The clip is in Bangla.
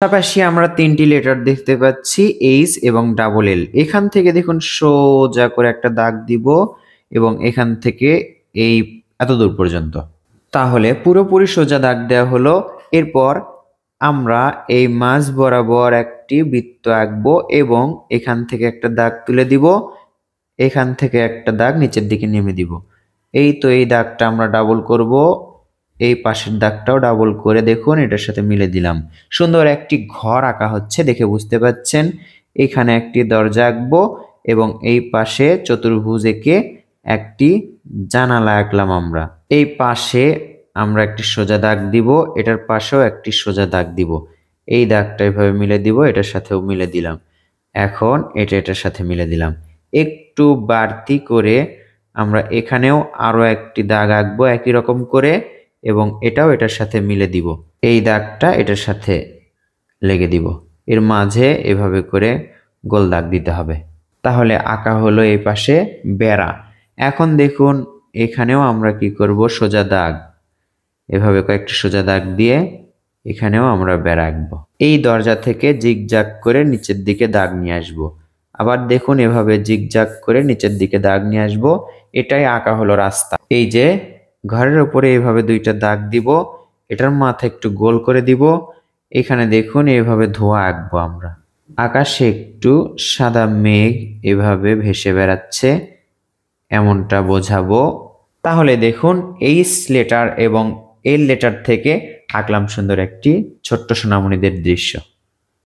পাশাপাশি আমরা তিনটি লেটার দেখতে পাচ্ছি, এইচ এবং ডাবল এল। এখান থেকে দেখুন সোজা করে একটা দাগ দিব এবং এখান থেকে এই এতদূর পর্যন্ত। তাহলে পুরোপুরি সোজা দাগ দেওয়া হলো। এরপর আমরা এই মাঝ বরাবর একটি বৃত্ত আঁকবো এবং এখান থেকে একটা দাগ তুলে দিব, এখান থেকে একটা দাগ নিচের দিকে নেমে দিব। এই তো এই দাগটা আমরা ডাবল করব, এই পাশের দাগটাও ডাবল করে দেখুন এটার সাথে মিলে দিলাম। সুন্দর একটি ঘর আঁকা হচ্ছে, দেখে বুঝতে পাচ্ছেন। এখানে একটি দরজা আঁকবো এবং এই পাশে চতুর্ভুজ এঁকে একটি জানালা আঁকলাম আমরা। এই পাশে আমরা একটি সোজা দাগ দিব, এটার পাশেও একটি সোজা দাগ দিব। এই দাগটা এভাবে মিলে দিব, এটার সাথেও মিলে দিলাম। এখন এটার সাথে মিলে দিলাম। একটু বাড়তি করে আমরা এখানেও আরো একটি দাগ আঁকবো একই রকম করে এবং এটাও এটার সাথে মিলে দিব। এই দাগটা এটার সাথে লেগে দিব। এর মাঝে এভাবে করে গোল দাগ দিতে হবে। তাহলে আঁকা হলো এই পাশে বেড়া। এখন দেখুন এখানেও আমরা কি করব, সোজা দাগ, এভাবে কয়েকটি সোজা দাগ দিয়ে এখানেও আমরা বেড়া আঁকবো। এই দরজা থেকে জিগজাগ করে নিচের দিকে দাগ নিয়ে আসবো। আবার দেখুন এভাবে জিগজাগ করে নিচের দিকে দাগ নিয়ে আসবো। এটাই আঁকা হলো রাস্তা। এই যে ঘরের উপরে এইভাবে দুইটা দাগ দিব, এটার মাথা একটু গোল করে দিব। এখানে দেখুন এইভাবে ধোঁয়া আঁকবো আমরা। আকাশে একটু সাদা মেঘ এভাবে ভেসে বেড়াচ্ছে, এমনটা বোঝাবো। তাহলে দেখুন এইচ লেটার এবং এল লেটার থেকে আঁকলাম সুন্দর একটি ছোট্ট সোনামণিদের দৃশ্য।